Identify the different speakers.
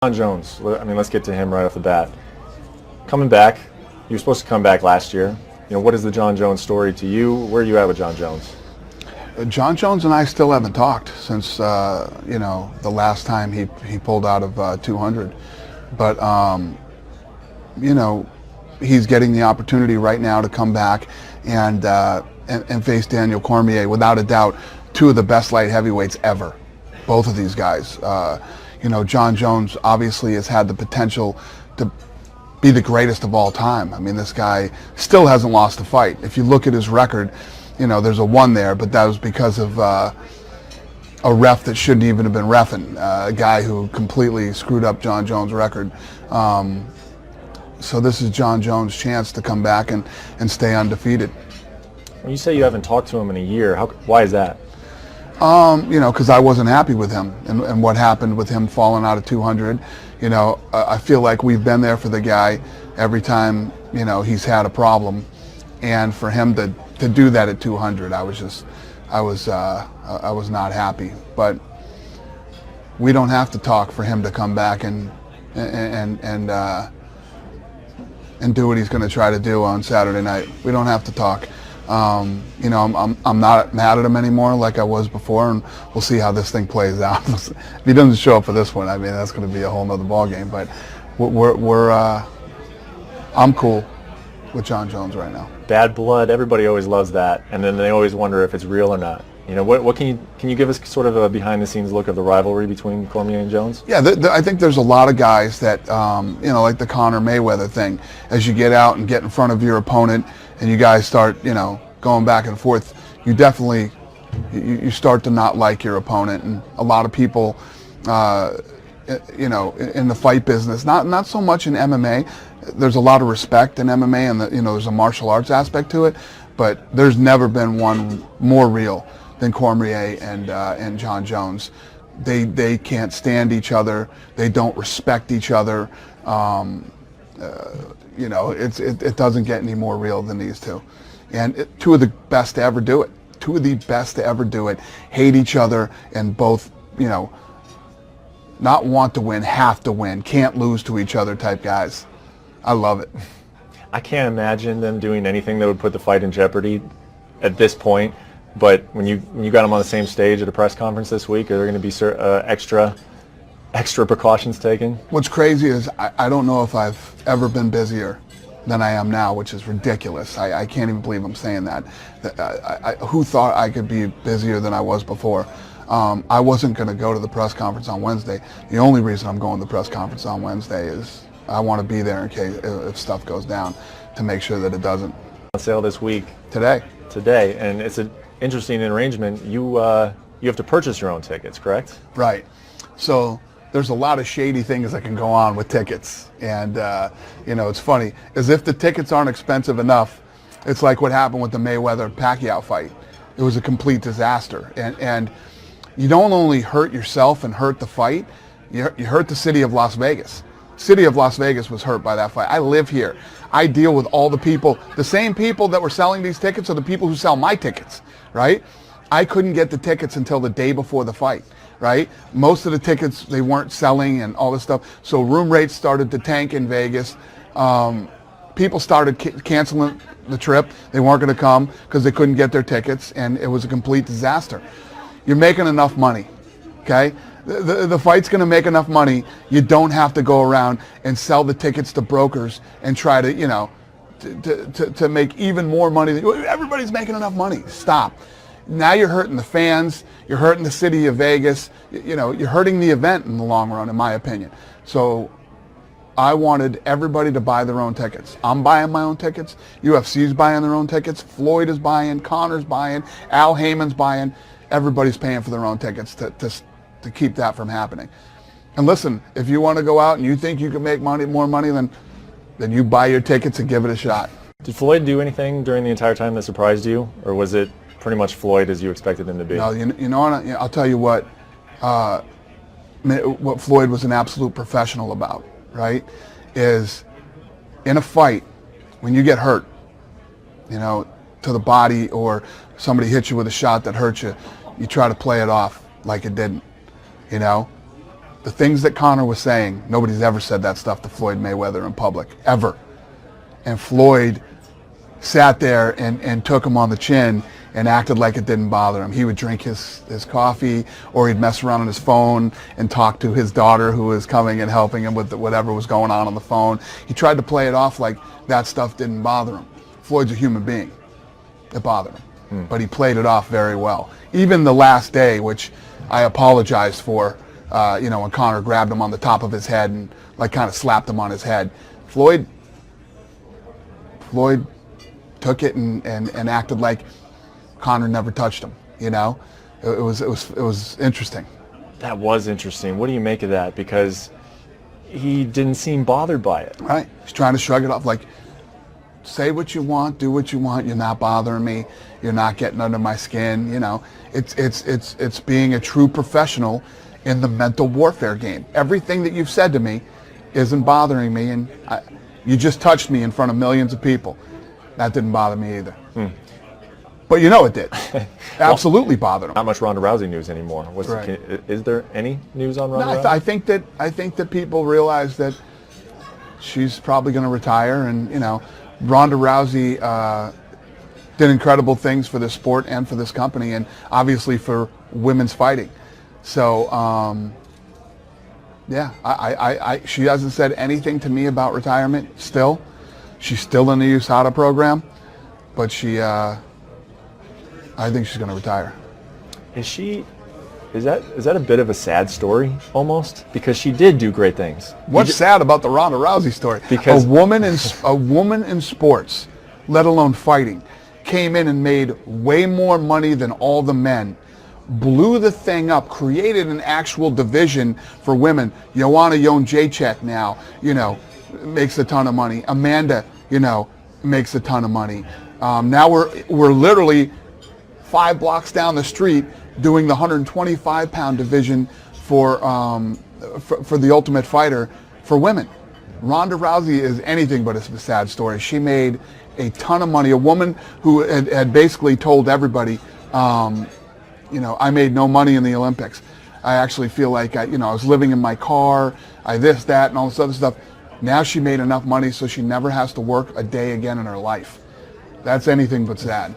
Speaker 1: Jon Jones, I mean, let's get to him right off the bat. Coming back, you were supposed to come back last year. What is the Jon Jones story to you? Where are you at with Jon Jones?
Speaker 2: Jon Jones and I still haven't talked since the last time he pulled out of 200. But he's getting the opportunity right now to come back and face Daniel Cormier, without a doubt, two of the best light heavyweights ever. Both of these guys. Jon Jones obviously has had the potential to be the greatest of all time. I mean, this guy still hasn't lost a fight. If you look at his record, there's a 1 there, but that was because of a ref that shouldn't even have been reffing, a guy who completely screwed up Jon Jones' record. So this is Jon Jones' chance to come back and stay undefeated.
Speaker 1: When you say you haven't talked to him in a year, why is that?
Speaker 2: Because I wasn't happy with him and what happened with him falling out of 200. I feel like we've been there for the guy every time, he's had a problem. And for him to do that at 200, I was not happy. But we don't have to talk for him to come back and do what he's going to try to do on Saturday night. We don't have to talk. I'm not mad at him anymore like I was before, and we'll see how this thing plays out. If he doesn't show up for this one, I mean, that's going to be a whole nother ballgame. But I'm cool with Jon Jones right now.
Speaker 1: Bad blood, everybody always loves that, and then they always wonder if it's real or not. What can you give us sort of a behind-the-scenes look of the rivalry between Cormier and Jones?
Speaker 2: Yeah, I think there's a lot of guys that, like the Conor Mayweather thing. As you get out and get in front of your opponent, and you guys start, going back and forth, you definitely, you start to not like your opponent. And a lot of people, in the fight business, not so much in MMA. There's a lot of respect in MMA, and there's a martial arts aspect to it. But there's never been one more real than Cormier and Jon Jones. They can't stand each other. They don't respect each other. It doesn't get any more real than these two. And two of the best to ever do it. Two of the best to ever do it. Hate each other and both, not want to win, have to win, can't lose to each other type guys. I love it.
Speaker 1: I can't imagine them doing anything that would put the fight in jeopardy at this point. But when you got them on the same stage at a press conference this week, are there going to be extra precautions taken?
Speaker 2: What's crazy is I don't know if I've ever been busier than I am now, which is ridiculous. I can't even believe I'm saying that. Who thought I could be busier than I was before? I wasn't going to go to the press conference on Wednesday. The only reason I'm going to the press conference on Wednesday is I want to be there in case if stuff goes down, to make sure that it doesn't.
Speaker 1: On sale this week.
Speaker 2: Today,
Speaker 1: and it's an interesting arrangement. You have to purchase your own tickets, correct?
Speaker 2: Right. So there's a lot of shady things that can go on with tickets, and it's funny. As if the tickets aren't expensive enough, it's like what happened with the Mayweather-Pacquiao fight. It was a complete disaster, and you don't only hurt yourself and hurt the fight, you hurt the city of Las Vegas. City of Las Vegas was hurt by that fight. I live here. I deal with all the people. The same people that were selling these tickets are the people who sell my tickets, right? I couldn't get the tickets until the day before the fight, right? Most of the tickets, they weren't selling and all this stuff. So room rates started to tank in Vegas. People started canceling the trip. They weren't going to come because they couldn't get their tickets, and it was a complete disaster. You're making enough money, okay? The fight's going to make enough money. You don't have to go around and sell the tickets to brokers and try to, to make even more money. Everybody's making enough money. Stop. Now you're hurting the fans. You're hurting the city of Vegas. You're hurting the event in the long run, in my opinion. So I wanted everybody to buy their own tickets. I'm buying my own tickets. UFC's buying their own tickets. Floyd is buying. Conor's buying. Al Heyman's buying. Everybody's paying for their own tickets to keep that from happening. And listen, if you want to go out and you think you can make more money, then you buy your tickets and give it a shot.
Speaker 1: Did Floyd do anything during the entire time that surprised you, or was it pretty much Floyd as you expected him to be?
Speaker 2: No, I'll tell you what Floyd was an absolute professional about, right, is in a fight, when you get hurt, to the body, or somebody hits you with a shot that hurts you, you try to play it off like it didn't. the things that Conor was saying, nobody's ever said that stuff to Floyd Mayweather in public, ever. And Floyd sat there and took him on the chin and acted like it didn't bother him. He would drink his coffee, or he'd mess around on his phone and talk to his daughter, who was coming and helping him with whatever was going on the phone. He tried to play it off like that stuff didn't bother him. Floyd's a human being. It bothered him. But he played it off very well. Even the last day, which I apologized for, when Conor grabbed him on the top of his head and like kind of slapped him on his head. Floyd took it and acted like Conor never touched him. It was interesting.
Speaker 1: That was interesting. What do you make of that? Because he didn't seem bothered by it.
Speaker 2: Right. He's trying to shrug it off, like, say what you want, do what you want. You're not bothering me. You're not getting under my skin. It's being a true professional in the mental warfare game. Everything that you've said to me isn't bothering me, and you just touched me in front of millions of people. That didn't bother me either. But it did. Absolutely bothered him.
Speaker 1: Not much Ronda Rousey news anymore.
Speaker 2: Right.
Speaker 1: Is there any news on Ronda Rousey?
Speaker 2: I think that people realize that she's probably going to retire, and Ronda Rousey did incredible things for this sport and for this company, and obviously for women's fighting. So she hasn't said anything to me about retirement. Still, she's still in the USADA program, but I think she's going to retire.
Speaker 1: Is that a bit of a sad story almost? Because she did do great things.
Speaker 2: What's sad about the Ronda Rousey story?
Speaker 1: Because
Speaker 2: a woman in sports, let alone fighting, came in and made way more money than all the men. Blew the thing up, created an actual division for women. Joanna Jędrzejczyk now, makes a ton of money. Amanda, makes a ton of money. Now we're literally 5 blocks down the street doing the 125-pound division for the Ultimate Fighter for women. Ronda Rousey is anything but a sad story. She made a ton of money. A woman who had basically told everybody, I made no money in the Olympics. I actually feel like I was living in my car, this, that, and all this other stuff. Now she made enough money so she never has to work a day again in her life. That's anything but sad.